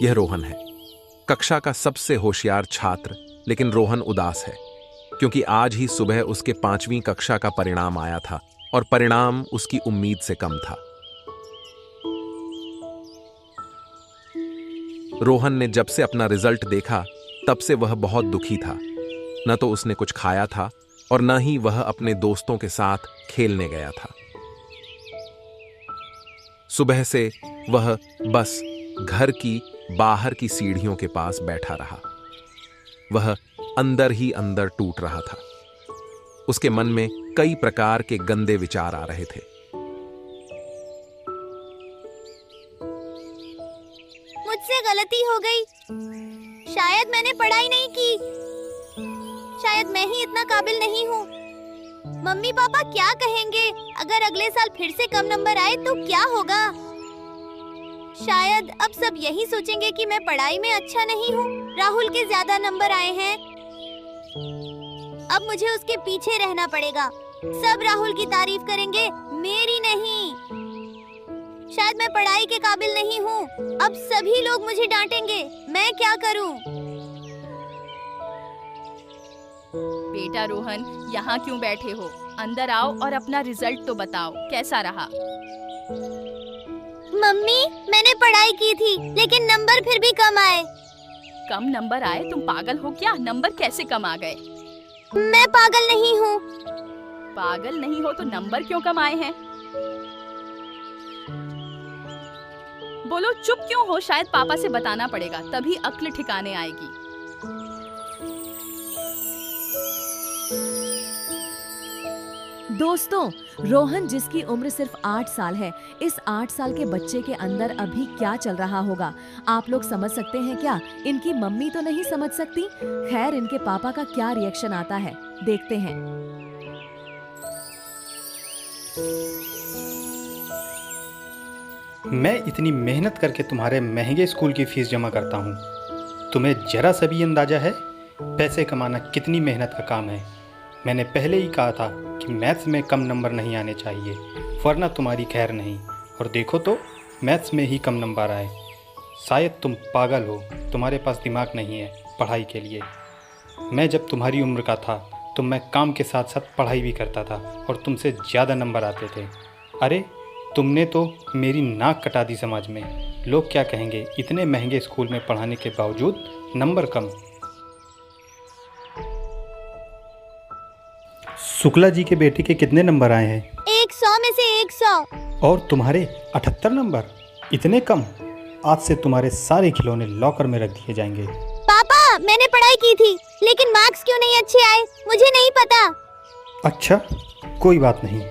यह रोहन है, कक्षा का सबसे होशियार छात्र। लेकिन रोहन उदास है क्योंकि आज ही सुबह उसके 5वीं कक्षा का परिणाम आया था और परिणाम उसकी उम्मीद से कम था। रोहन ने जब से अपना रिजल्ट देखा तब से वह बहुत दुखी था। न तो उसने कुछ खाया था और न ही वह अपने दोस्तों के साथ खेलने गया था। सुबह से वह बस घर की बाहर की सीढ़ियों के पास बैठा रहा। वह अंदर ही अंदर टूट रहा था। उसके मन में कई प्रकार के गंदे विचार आ रहे थे। मुझसे गलती हो गई। शायद मैंने पढ़ाई नहीं की। शायद मैं ही इतना काबिल नहीं हूँ। मम्मी पापा क्या कहेंगे अगर अगले साल फिर से कम नंबर आए तो क्या होगा? शायद अब सब यही सोचेंगे कि मैं पढ़ाई में अच्छा नहीं हूँ। राहुल के ज्यादा नंबर आए हैं। अब मुझे उसके पीछे रहना पड़ेगा। सब राहुल की तारीफ करेंगे, मेरी नहीं। शायद मैं पढ़ाई के काबिल नहीं हूँ। अब सभी लोग मुझे डांटेंगे। मैं क्या करूँ? बेटा रोहन, यहाँ क्यों बैठे हो? अंदर आओ और अपना रिजल्ट तो बताओ, कैसा रहा? मम्मी, मैंने पढ़ाई की थी लेकिन नंबर फिर भी कम आए। कम नंबर आए? तुम पागल हो क्या? नंबर कैसे कम आ गए? मैं पागल नहीं हूँ। पागल नहीं हो तो नंबर क्यों कम आए हैं? बोलो, चुप क्यों हो? शायद पापा से बताना पड़ेगा, तभी अक्ल ठिकाने आएगी। दोस्तों, रोहन जिसकी उम्र सिर्फ 8 साल है, इस 8 साल के बच्चे के अंदर अभी क्या चल रहा होगा आप लोग समझ सकते हैं क्या? इनकी मम्मी तो नहीं समझ सकती। खैर, इनके पापा का क्या रिएक्शन आता है, देखते हैं। मैं इतनी मेहनत करके तुम्हारे महंगे स्कूल की फीस जमा करता हूँ। तुम्हें जरा सा भी अंदाजा है पैसे कमाना कितनी मेहनत का काम है? मैंने पहले ही कहा था कि मैथ्स में कम नंबर नहीं आने चाहिए, वरना तुम्हारी खैर नहीं। और देखो तो मैथ्स में ही कम नंबर आए। शायद तुम पागल हो, तुम्हारे पास दिमाग नहीं है पढ़ाई के लिए। मैं जब तुम्हारी उम्र का था तो मैं काम के साथ साथ पढ़ाई भी करता था और तुमसे ज़्यादा नंबर आते थे। अरे तुमने तो मेरी नाक कटा दी समाज में। लोग क्या कहेंगे इतने महंगे स्कूल में पढ़ाने के बावजूद नंबर कम। शुक्ला जी के बेटे के कितने नंबर आए हैं? 100 में से 100। और तुम्हारे 78 नंबर? इतने कम? आज से तुम्हारे सारे खिलौने लॉकर में रख दिए जाएंगे। पापा, मैंने पढ़ाई की थी लेकिन मार्क्स क्यों नहीं अच्छे आए? मुझे नहीं पता। अच्छा, कोई बात नहीं।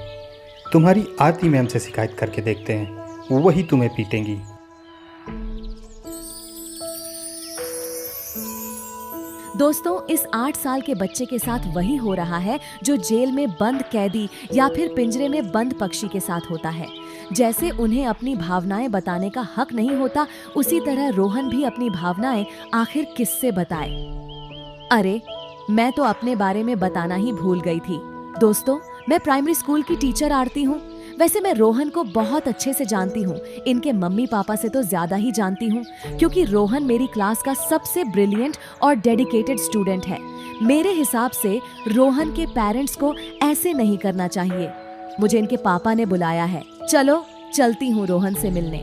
तुम्हारी आरती मैम से शिकायत करके देखते हैं, वही तुम्हें पीटेंगी। दोस्तों, इस 8 साल के बच्चे के साथ वही हो रहा है जो जेल में बंद कैदी या फिर पिंजरे में बंद पक्षी के साथ होता है। जैसे उन्हें अपनी भावनाएं बताने का हक नहीं होता, उसी तरह रोहन भी अपनी भावनाएं आखिर किससे बताए। अरे, मैं तो अपने बारे में बताना ही भूल गई थी। दोस्तों, मैं प्राइमरी स्कूल की टीचर आरती हूँ। वैसे मैं रोहन को बहुत अच्छे से जानती हूँ, इनके मम्मी पापा से तो ज्यादा ही जानती हूँ, क्योंकि रोहन मेरी क्लास का सबसे ब्रिलियंट और डेडिकेटेड स्टूडेंट है। मेरे हिसाब से रोहन के पेरेंट्स को ऐसे नहीं करना चाहिए। मुझे इनके पापा ने बुलाया है, चलो चलती हूँ रोहन से मिलने।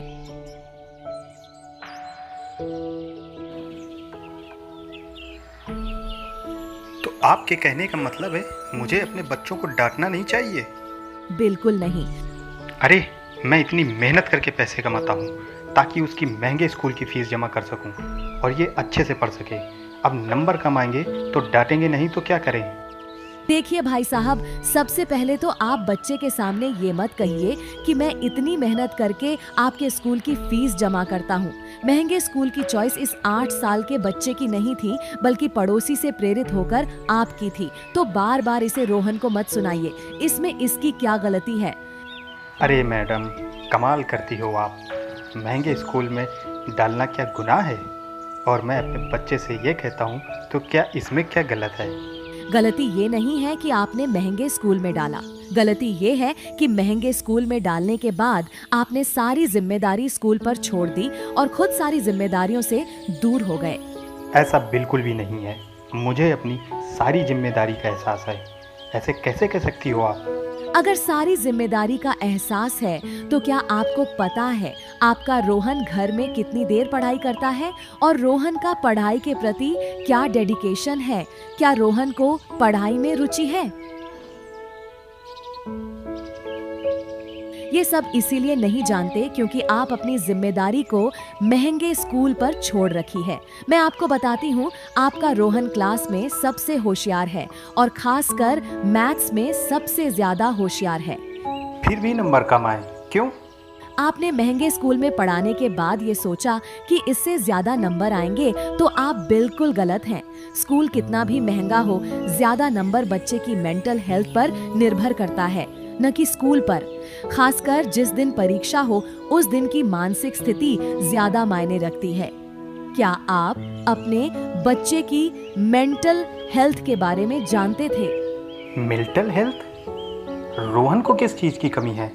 तो आपके कहने का मतलब है मुझे अपने बच्चों को डांटना नहीं चाहिए? बिल्कुल नहीं। अरे, मैं इतनी मेहनत करके पैसे कमाता हूँ ताकि उसकी महंगे स्कूल की फीस जमा कर सकूँ और ये अच्छे से पढ़ सके। अब नंबर कम आएंगे तो डांटेंगे नहीं तो क्या करें? देखिए भाई साहब, सबसे पहले तो आप बच्चे के सामने ये मत कहिए कि मैं इतनी मेहनत करके आपके स्कूल की फीस जमा करता हूँ। महंगे स्कूल की चॉइस इस 8 साल के बच्चे की नहीं थी, बल्कि पड़ोसी से प्रेरित होकर आपकी थी। तो बार बार इसे रोहन को मत सुनाइए, इसमें इसकी क्या गलती है? अरे मैडम, कमाल करती हो आप। महंगे स्कूल में डालना क्या गुनाह है? और मैं अपने बच्चे से ये कहता हूँ तो क्या इसमें क्या गलत है? गलती ये नहीं है कि आपने महंगे स्कूल में डाला, गलती ये है कि महंगे स्कूल में डालने के बाद आपने सारी जिम्मेदारी स्कूल पर छोड़ दी और खुद सारी जिम्मेदारियों से दूर हो गए। ऐसा बिल्कुल भी नहीं है। मुझे अपनी सारी जिम्मेदारी का एहसास है। ऐसे कैसे कह सकती हो आप? अगर सारी जिम्मेदारी का एहसास है तो क्या आपको पता है आपका रोहन घर में कितनी देर पढ़ाई करता है और रोहन का पढ़ाई के प्रति क्या डेडिकेशन है? क्या रोहन को पढ़ाई में रुचि है? ये सब इसीलिए नहीं जानते क्योंकि आप अपनी जिम्मेदारी को महंगे स्कूल पर छोड़ रखी है। मैं आपको बताती हूँ, आपका रोहन क्लास में सबसे होशियार है और खासकर मैथ्स में सबसे ज्यादा होशियार है। फिर भी नंबर कम आए, क्यों? आपने महंगे स्कूल में पढ़ाने के बाद ये सोचा कि इससे ज्यादा नंबर आएंगे, तो आप बिल्कुल गलत हैं। स्कूल कितना भी महंगा हो, ज्यादा नंबर बच्चे की मेंटल हेल्थ पर निर्भर करता है, न कि स्कूल पर। खासकर जिस दिन परीक्षा हो उस दिन की मानसिक स्थिति ज्यादा मायने रखती है। क्या आप अपने बच्चे की मेंटल हेल्थ के बारे में जानते थे? Mental health? रोहन को किस चीज़ की कमी है?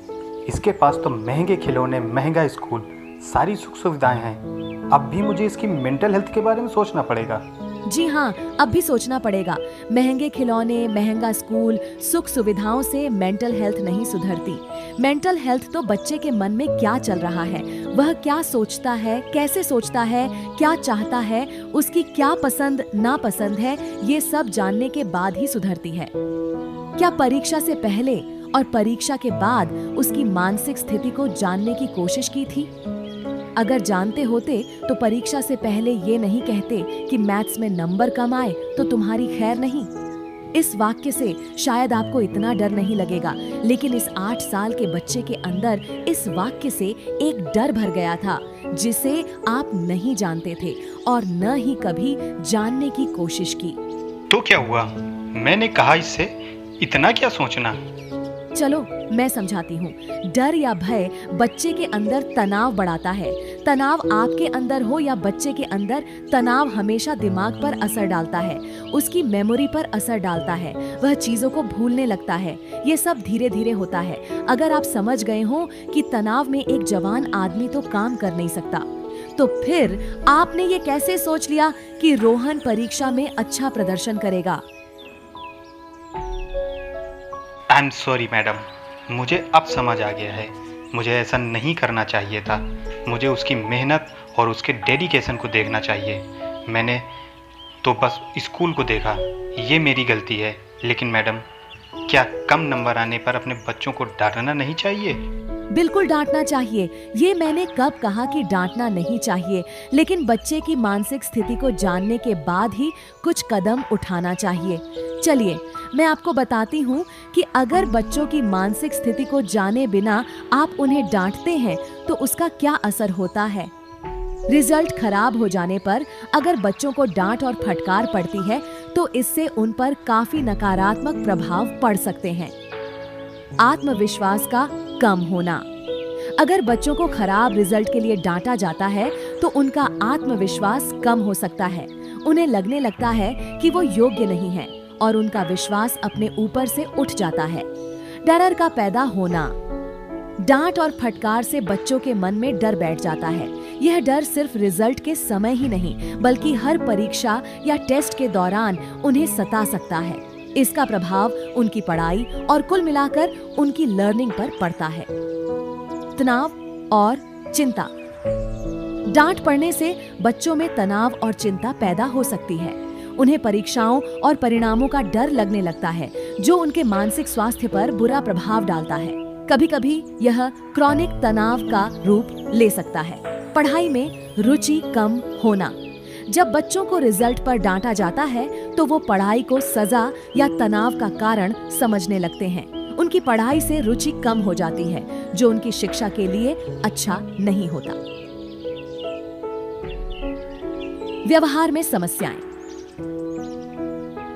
इसके पास तो महंगे खिलौने, महंगा स्कूल, सारी सुख सुविधाएं हैं। अब भी मुझे इसकी मेंटल हेल्थ के बारे में सोचना पड़ेगा। जी हाँ, अब भी सोचना पड़ेगा। महंगे खिलौने, महंगा स्कूल, सुख सुविधाओं से मेंटल हेल्थ नहीं सुधरती। मेंटल हेल्थ तो बच्चे के मन में क्या चल रहा है, वह क्या सोचता है, कैसे सोचता है, क्या चाहता है, उसकी क्या पसंद नापसंद है, ये सब जानने के बाद ही सुधरती है। क्या परीक्षा से पहले और परीक्षा के बाद उसकी मानसिक स्थिति को जानने की कोशिश की थी? अगर जानते होते तो परीक्षा से पहले ये नहीं कहते कि मैथ्स में नंबर कम आए तो तुम्हारी खैर नहीं। इस वाक्य से शायद आपको इतना डर नहीं लगेगा, लेकिन इस 8 साल के बच्चे के अंदर इस वाक्य से एक डर भर गया था जिसे आप नहीं जानते थे और न ही कभी जानने की कोशिश की। तो क्या हुआ? मैंने कहा इससे इतना क्या सोचना? चलो मैं समझाती हूँ। डर या भय बच्चे के अंदर तनाव बढ़ाता है। तनाव आपके अंदर हो या बच्चे के अंदर, तनाव हमेशा दिमाग पर असर डालता है, उसकी मेमोरी पर असर डालता है, वह चीजों को भूलने लगता है। ये सब धीरे धीरे होता है। अगर आप समझ गए हो कि तनाव में एक जवान आदमी तो काम कर नहीं सकता, तो फिर आपने ये कैसे सोच लिया कि रोहन परीक्षा में अच्छा प्रदर्शन करेगा? आई एम सॉरी मैडम, मुझे अब समझ आ गया है। मुझे ऐसा नहीं करना चाहिए था। मुझे उसकी मेहनत और उसके डेडिकेशन को देखना चाहिए। मैंने तो बस स्कूल को देखा, ये मेरी गलती है। लेकिन मैडम, क्या कम नंबर आने पर अपने बच्चों को डांटना नहीं चाहिए? बिल्कुल डांटना चाहिए। ये मैंने कब कहा कि डांटना नहीं चाहिए, लेकिन बच्चे की मानसिक स्थिति को जानने के बाद ही कुछ कदम उठाना चाहिए। चलिए मैं आपको बताती हूँ कि अगर बच्चों की मानसिक स्थिति को जाने बिना आप उन्हें डांटते हैं तो उसका क्या असर होता है। रिजल्ट खराब हो जाने पर अगर बच्चों को डांट और फटकार पड़ती है तो इससे उन पर काफी नकारात्मक प्रभाव पड़ सकते हैं। आत्मविश्वास का कम होना। अगर बच्चों को खराब रिजल्ट के लिए डांटा जाता है तो उनका आत्मविश्वास कम हो सकता है। उन्हें लगने लगता है कि वो योग्य नहीं है और उनका विश्वास अपने ऊपर से उठ जाता है। डर का पैदा होना। डांट और फटकार से बच्चों के मन में डर बैठ जाता है। यह डर सिर्फ रिजल्ट के समय ही नहीं बल्कि हर परीक्षा या टेस्ट के दौरान उन्हें सता सकता है। इसका प्रभाव उनकी पढ़ाई और कुल मिलाकर उनकी लर्निंग पर पड़ता है। तनाव और चिंता। डांट पड़ने से बच्चों में तनाव और चिंता पैदा हो सकती है। उन्हें परीक्षाओं और परिणामों का डर लगने लगता है जो उनके मानसिक स्वास्थ्य पर बुरा प्रभाव डालता है। कभी कभी यह क्रॉनिक तनाव का रूप ले सकता है। पढ़ाई में रुचि कम होना। जब बच्चों को रिजल्ट पर डांटा जाता है तो वो पढ़ाई को सजा या तनाव का कारण समझने लगते हैं। उनकी पढ़ाई से रुचि कम हो जाती है जो उनकी शिक्षा के लिए अच्छा नहीं होता। व्यवहार में समस्याएं।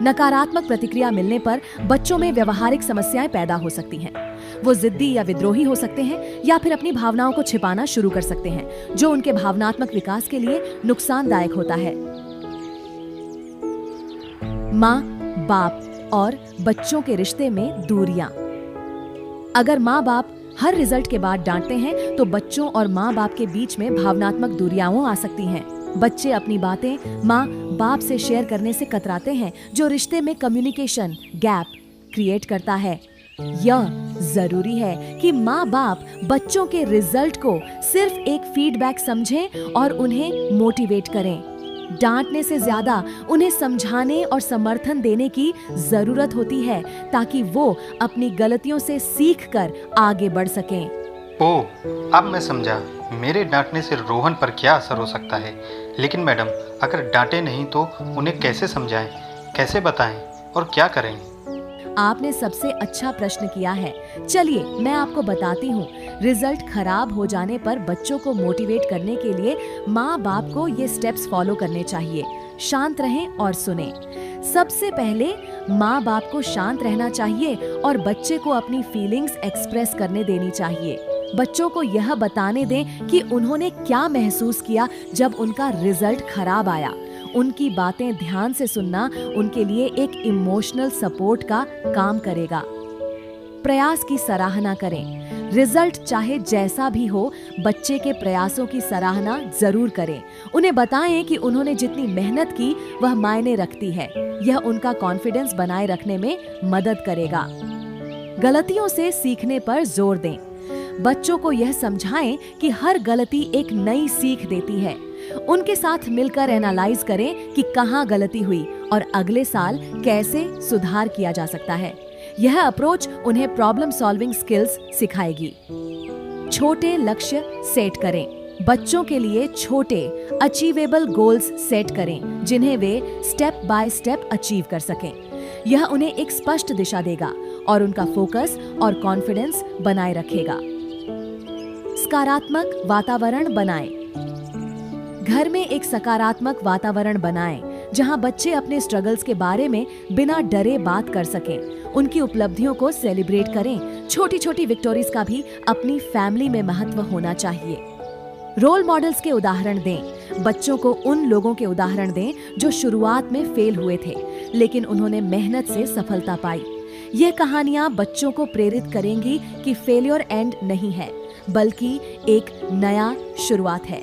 नकारात्मक प्रतिक्रिया मिलने पर बच्चों में व्यवहारिक समस्याएं पैदा हो सकती हैं। वो जिद्दी या विद्रोही हो सकते हैं या फिर अपनी भावनाओं को छिपाना शुरू कर सकते हैं जो उनके भावनात्मक विकास के लिए नुकसानदायक होता है। माँ बाप और बच्चों के रिश्ते में दूरियां। अगर माँ बाप हर रिजल्ट के बाद डांटते हैं तो बच्चों और माँ बाप के बीच में भावनात्मक दूरियां आ सकती हैं। बच्चे अपनी बातें माँ बाप से शेयर करने से कतराते हैं, जो रिश्ते में कम्युनिकेशन गैप क्रिएट करता है। यह जरूरी है कि माँ बाप बच्चों के रिजल्ट को सिर्फ एक फीडबैक समझें और उन्हें मोटिवेट करें। डांटने से ज्यादा उन्हें समझाने और समर्थन देने की जरूरत होती है, ताकि वो अपनी गलतियों से सीखकर आगे बढ़ सकें। ओह, अब मैं समझा मेरे डांटने से रोहन पर क्या असर हो सकता है। लेकिन मैडम, अगर डांटे नहीं तो उन्हें कैसे समझाएं, कैसे बताएं और क्या करें? आपने सबसे अच्छा प्रश्न किया है। चलिए मैं आपको बताती हूँ। रिजल्ट खराब हो जाने पर बच्चों को मोटिवेट करने के लिए माँ बाप को ये स्टेप्स फॉलो करने चाहिए। शांत रहें और सुनें। सबसे पहले माँ बाप को शांत रहना चाहिए और बच्चे को अपनी फीलिंग्स एक्सप्रेस करने देनी चाहिए। बच्चों को यह बताने दें कि उन्होंने क्या महसूस किया जब उनका रिजल्ट खराब आया। उनकी बातें ध्यान से सुनना उनके लिए एक इमोशनल सपोर्ट का काम करेगा। प्रयास की सराहना करें। रिजल्ट चाहे जैसा भी हो, बच्चे के प्रयासों की सराहना जरूर करें। उन्हें बताएं कि उन्होंने जितनी मेहनत की वह मायने रखती है। यह उनका कॉन्फिडेंस बनाए रखने में मदद करेगा। गलतियों से सीखने पर जोर दें। बच्चों को यह समझाएं कि हर गलती एक नई सीख देती है। उनके साथ मिलकर एनालाइज करें कि कहाँ गलती हुई और अगले साल कैसे सुधार किया जा सकता है। यह अप्रोच उन्हें प्रॉब्लम सॉल्विंग स्किल्स सिखाएगी। छोटे लक्ष्य सेट करें। बच्चों के लिए छोटे अचीवेबल गोल्स सेट करें, जिन्हें वे स्टेप बाय स्टेप अचीव कर सकें। यह उन्हें एक स्पष्ट दिशा देगा और उनका फोकस और कॉन्फिडेंस बनाए रखेगा। सकारात्मक वातावरण बनाएं। घर में एक सकारात्मक वातावरण बनाएं, जहां बच्चे अपने स्ट्रगल्स के बारे में बिना डरे बात कर सकें। उनकी उपलब्धियों को सेलिब्रेट करें। छोटी छोटी विक्टोरीज का भी अपनी फैमिली में महत्व होना चाहिए। रोल मॉडल्स के उदाहरण दें। बच्चों को उन लोगों के उदाहरण दें जो शुरुआत में फेल हुए थे, लेकिन उन्होंने मेहनत से सफलता पाई। ये कहानियां बच्चों को प्रेरित करेंगी कि फेलियर एंड नहीं है, बल्कि एक नया शुरुआत है।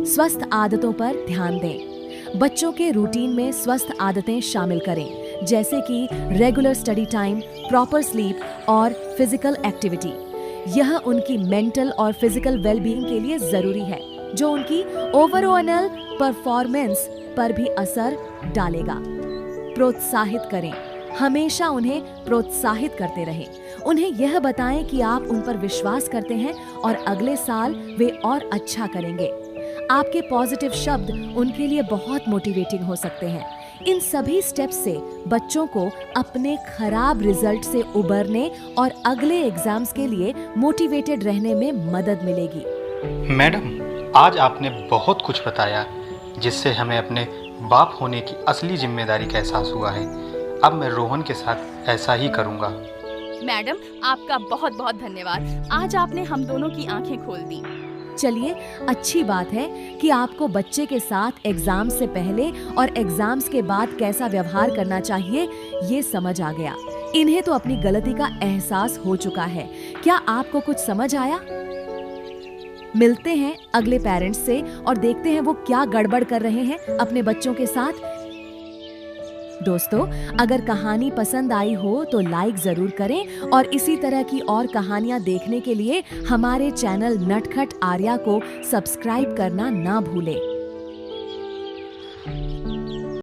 स्वस्थ आदतों पर ध्यान दें। बच्चों के रूटीन में स्वस्थ आदतें शामिल करें, जैसे कि regular study time, proper sleep और फिजिकल एक्टिविटी। यह उनकी मेंटल और फिजिकल वेलबीइंग के लिए जरूरी है, जो उनकी ओवरऑल परफॉर्मेंस पर भी असर डालेगा। प्रोत्साहित करें। हमेशा उन्हें प्रोत्साहित करते रहें। उन्हें यह बताएं कि आप उन पर विश्वास करते हैं और अगले साल वे और अच्छा करेंगे। आपके पॉजिटिव शब्द उनके लिए बहुत मोटिवेटिंग हो सकते हैं। इन सभी स्टेप्स से बच्चों को अपने खराब रिजल्ट से उबरने और अगले एग्जाम्स के लिए मोटिवेटेड रहने में मदद मिलेगी। मैडम, आज आपने बहुत कुछ बताया, जिससे हमें अपने बाप होने की असली जिम्मेदारी का एहसास हुआ है। अब मैं रोहन के साथ ऐसा ही करूँगा। मैडम, आपका बहुत बहुत धन्यवाद। आज आपने हम दोनों की आंखें खोल दी। चलिए, अच्छी बात है कि आपको बच्चे के साथ एग्जाम से पहले और एग्जाम्स के बाद कैसा व्यवहार करना चाहिए ये समझ आ गया। इन्हें तो अपनी गलती का एहसास हो चुका है। क्या आपको कुछ समझ आया? मिलते हैं अगले पेरेंट्स से और देखते हैं वो क्या गड़बड़ कर रहे हैं अपने बच्चों के साथ। दोस्तों, अगर कहानी पसंद आई हो तो लाइक जरूर करें और इसी तरह की और कहानियां देखने के लिए हमारे चैनल नटखट आर्या को सब्सक्राइब करना ना भूलें।